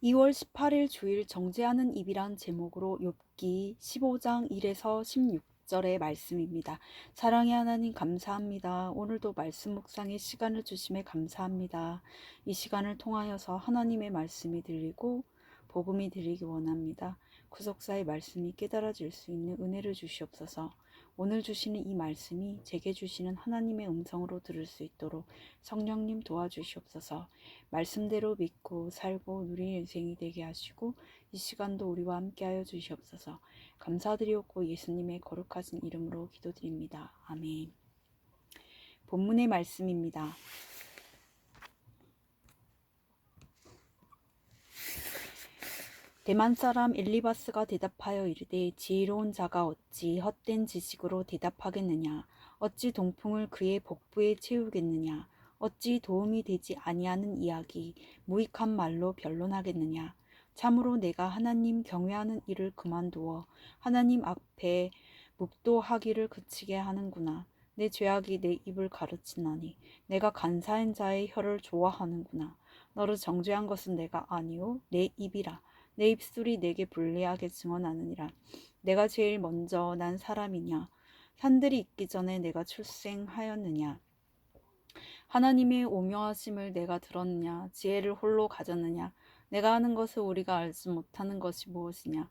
2월 18일 주일 정죄하는 입이란 제목으로 욥기 15장 1에서 16절의 말씀입니다. 사랑의 하나님 감사합니다. 오늘도 말씀 묵상의 시간을 주심에 감사합니다. 이 시간을 통하여서 하나님의 말씀이 들리고 복음이 들리기 원합니다. 구속사의 말씀이 깨달아질 수 있는 은혜를 주시옵소서. 오늘 주시는 이 말씀이 제게 주시는 하나님의 음성으로 들을 수 있도록 성령님 도와주시옵소서. 말씀대로 믿고 살고 누리는 인생이 되게 하시고 이 시간도 우리와 함께하여 주시옵소서. 감사드리옵고 예수님의 거룩하신 이름으로 기도드립니다. 아멘. 본문의 말씀입니다. 대만 사람 엘리바스가 대답하여 이르되 지혜로운 자가 어찌 헛된 지식으로 대답하겠느냐. 어찌 동풍을 그의 복부에 채우겠느냐. 어찌 도움이 되지 아니하는 이야기 무익한 말로 변론하겠느냐. 참으로 내가 하나님 경외하는 일을 그만두어 하나님 앞에 묵도하기를 그치게 하는구나. 내 죄악이 내 입을 가르치나니 내가 간사한 자의 혀를 좋아하는구나. 너를 정죄한 것은 내가 아니오 내 입이라. 내 입술이 내게 불리하게 증언하느니라. 내가 제일 먼저 난 사람이냐? 산들이 있기 전에 내가 출생하였느냐? 하나님의 오묘하심을 내가 들었느냐? 지혜를 홀로 가졌느냐? 내가 하는 것을 우리가 알지 못하는 것이 무엇이냐?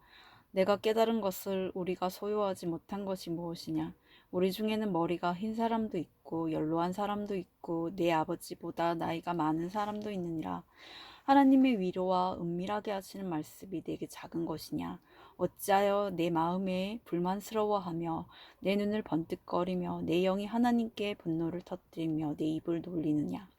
내가 깨달은 것을 우리가 소유하지 못한 것이 무엇이냐? 우리 중에는 머리가 흰 사람도 있고 연로한 사람도 있고 내 아버지보다 나이가 많은 사람도 있느니라. 하나님의 위로와 은밀하게 하시는 말씀이 내게 작은 것이냐? 어찌하여 내 마음에 불만스러워하며 내 눈을 번뜩거리며 내 영이 하나님께 분노를 터뜨리며 내 입을 놀리느냐?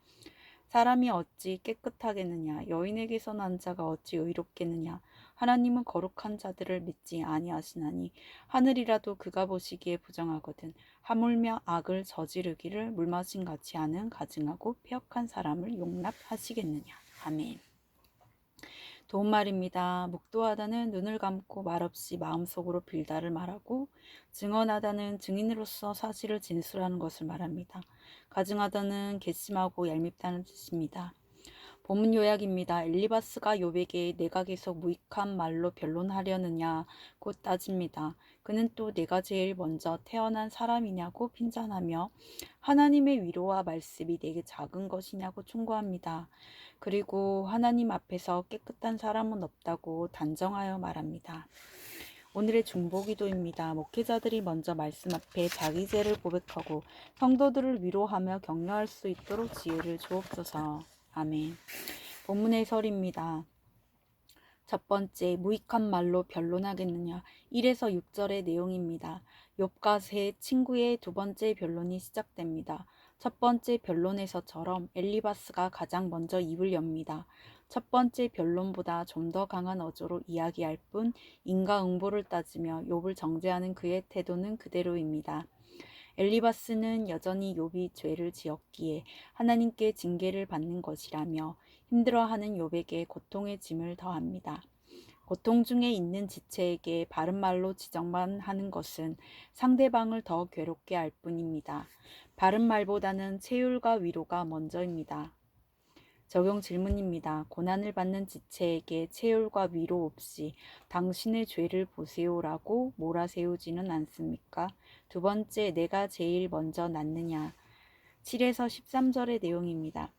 사람이 어찌 깨끗하겠느냐? 여인에게서 난 자가 어찌 의롭겠느냐? 하나님은 거룩한 자들을 믿지 아니하시나니 하늘이라도 그가 보시기에 부정하거든. 하물며 악을 저지르기를 물마신 같이 하는 가증하고 폐역한 사람을 용납하시겠느냐? 아멘. 도움말입니다. 묵도하다는 눈을 감고 말없이 마음속으로 빌다를 말하고 증언하다는 증인으로서 사실을 진술하는 것을 말합니다. 가증하다는 괘씸하고 얄밉다는 뜻입니다. 본문 요약입니다. 엘리바스가 욥에게 내가 계속 무익한 말로 변론하려느냐고 따집니다. 그는 또 내가 제일 먼저 태어난 사람이냐고 핀잔하며 하나님의 위로와 말씀이 내게 작은 것이냐고 충고합니다. 그리고 하나님 앞에서 깨끗한 사람은 없다고 단정하여 말합니다. 오늘의 중보기도입니다. 목회자들이 먼저 말씀 앞에 자기 죄를 고백하고 성도들을 위로하며 격려할 수 있도록 지혜를 주옵소서. 아멘. 본문의 설입니다. 첫 번째, 무익한 말로 변론하겠느냐. 1에서 6절의 내용입니다. 욥과 세 친구의 두 번째 변론이 시작됩니다. 첫 번째 변론에서처럼 엘리바스가 가장 먼저 입을 엽니다. 첫 번째 변론보다 좀 더 강한 어조로 이야기할 뿐 인과응보를 따지며 욥을 정죄하는 그의 태도는 그대로입니다. 엘리바스는 여전히 욥이 죄를 지었기에 하나님께 징계를 받는 것이라며 힘들어하는 욥에게 고통의 짐을 더합니다. 고통 중에 있는 지체에게 바른 말로 지적만 하는 것은 상대방을 더 괴롭게 할 뿐입니다. 바른 말보다는 채율과 위로가 먼저입니다. 적용 질문입니다. 고난을 받는 지체에게 채율과 위로 없이 당신의 죄를 보세요라고 몰아세우지는 않습니까? 두 번째, 내가 제일 먼저 낫느냐. 7에서 13절의 내용입니다.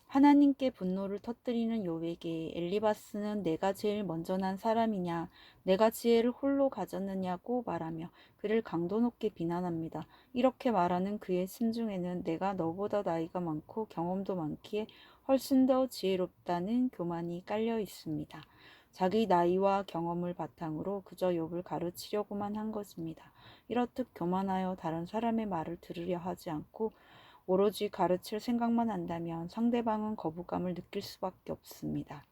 하나님께 분노를 터뜨리는 욥에게 엘리바스는 내가 제일 먼저 난 사람이냐, 내가 지혜를 홀로 가졌느냐고 말하며 그를 강도 높게 비난합니다. 이렇게 말하는 그의 심중에는 내가 너보다 나이가 많고 경험도 많기에 훨씬 더 지혜롭다는 교만이 깔려 있습니다. 자기 나이와 경험을 바탕으로 그저 욥을 가르치려고만 한 것입니다. 이렇듯 교만하여 다른 사람의 말을 들으려 하지 않고 오로지 가르칠 생각만 한다면 상대방은 거부감을 느낄 수밖에 없습니다.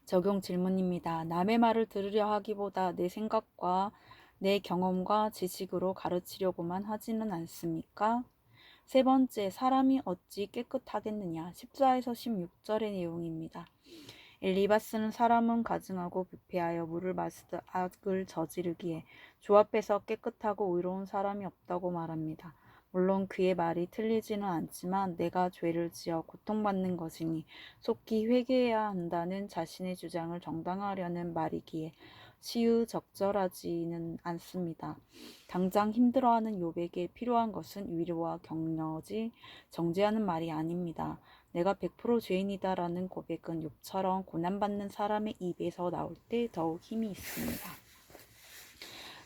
적용 질문입니다. 남의 말을 들으려 하기보다 내 생각과 내 경험과 지식으로 가르치려고만 하지는 않습니까? 세 번째, 사람이 어찌 깨끗하겠느냐. 14에서 16절의 내용입니다. 엘리바스는 사람은 가증하고 부패하여 물을 마시듯 악을 저지르기에 주 앞에서 깨끗하고 의로운 사람이 없다고 말합니다. 물론 그의 말이 틀리지는 않지만 내가 죄를 지어 고통받는 것이니 속히 회개해야 한다는 자신의 주장을 정당화하려는 말이기에 시의적절하지는 않습니다. 당장 힘들어하는 욥에게 필요한 것은 위로와 격려지 정죄하는 말이 아닙니다. 내가 100% 죄인이다라는 고백은 욥처럼 고난받는 사람의 입에서 나올 때 더욱 힘이 있습니다.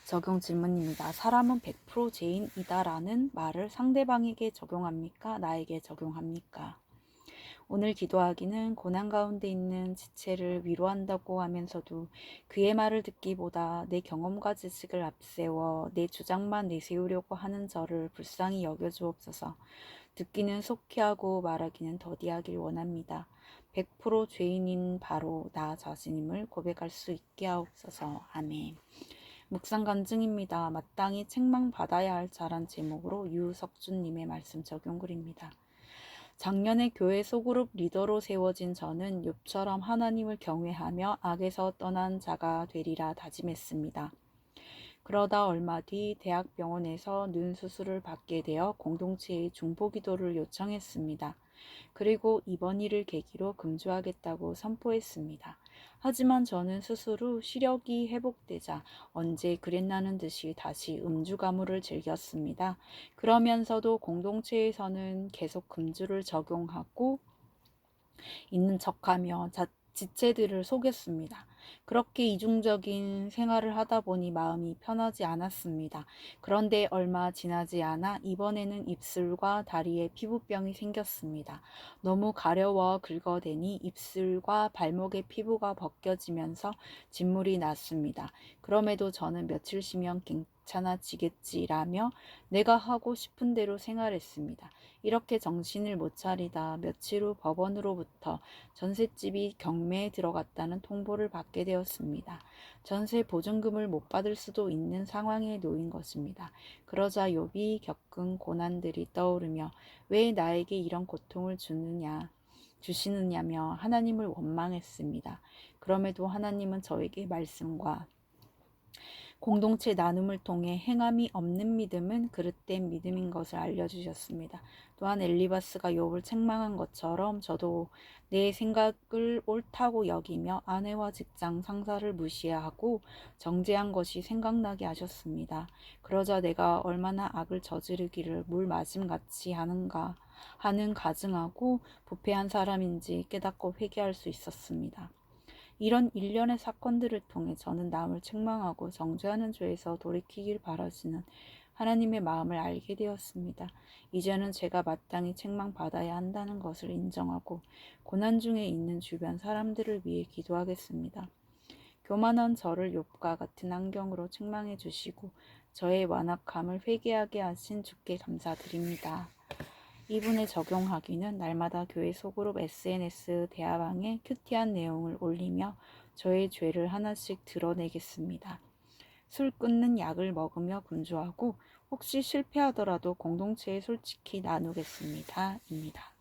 적용 질문입니다. 사람은 100% 죄인이다라는 말을 상대방에게 적용합니까? 나에게 적용합니까? 오늘 기도하기는 고난 가운데 있는 지체를 위로한다고 하면서도 그의 말을 듣기보다 내 경험과 지식을 앞세워 내 주장만 내세우려고 하는 저를 불쌍히 여겨주옵소서. 듣기는 속히 하고 말하기는 더디하길 원합니다. 100% 죄인인 바로 나 자신임을 고백할 수 있게 하옵소서. 아멘. 묵상 간증입니다. 마땅히 책망받아야 할 자란 제목으로 유석준님의 말씀 적용글입니다. 작년에 교회 소그룹 리더로 세워진 저는 욥처럼 하나님을 경외하며 악에서 떠난 자가 되리라 다짐했습니다. 그러다 얼마 뒤 대학병원에서 눈 수술을 받게 되어 공동체의 중보기도를 요청했습니다. 그리고 이번 일을 계기로 금주하겠다고 선포했습니다. 하지만 저는 수술 후 시력이 회복되자 언제 그랬나는 듯이 다시 음주 가무를 즐겼습니다. 그러면서도 공동체에서는 계속 금주를 적용하고 있는 척하며 지체들을 속였습니다. 그렇게 이중적인 생활을 하다 보니 마음이 편하지 않았습니다. 그런데 얼마 지나지 않아 이번에는 입술과 다리에 피부병이 생겼습니다. 너무 가려워 긁어대니 입술과 발목의 피부가 벗겨지면서 진물이 났습니다. 그럼에도 저는 며칠 쉬면 괜찮아지겠지라며 내가 하고 싶은 대로 생활했습니다. 이렇게 정신을 못 차리다 며칠 후 법원으로부터 전셋집이 경매에 들어갔다는 통보를 받게 되었습니다. 전세 보증금을 못 받을 수도 있는 상황에 놓인 것입니다. 그러자 욥이 겪은 고난들이 떠오르며 왜 나에게 이런 고통을 주시느냐며 하나님을 원망했습니다. 그럼에도 하나님은 저에게 말씀과 공동체 나눔을 통해 행함이 없는 믿음은 그릇된 믿음인 것을 알려주셨습니다. 또한 엘리바스가 욥을 책망한 것처럼 저도 내 생각을 옳다고 여기며 아내와 직장 상사를 무시하고 정죄한 것이 생각나게 하셨습니다. 그러자 내가 얼마나 악을 저지르기를 물맞음같이 하는가 하는 가증하고 부패한 사람인지 깨닫고 회개할 수 있었습니다. 이런 일련의 사건들을 통해 저는 남을 책망하고 정죄하는 죄에서 돌이키길 바라시는 하나님의 마음을 알게 되었습니다. 이제는 제가 마땅히 책망받아야 한다는 것을 인정하고 고난 중에 있는 주변 사람들을 위해 기도하겠습니다. 교만한 저를 욥과 같은 환경으로 책망해 주시고 저의 완악함을 회개하게 하신 주께 감사드립니다. 이분에 적용하기는 날마다 교회 소그룹 SNS 대화방에 큐티한 내용을 올리며 저의 죄를 하나씩 드러내겠습니다. 술 끊는 약을 먹으며 금주하고 혹시 실패하더라도 공동체에 솔직히 나누겠습니다. 입니다.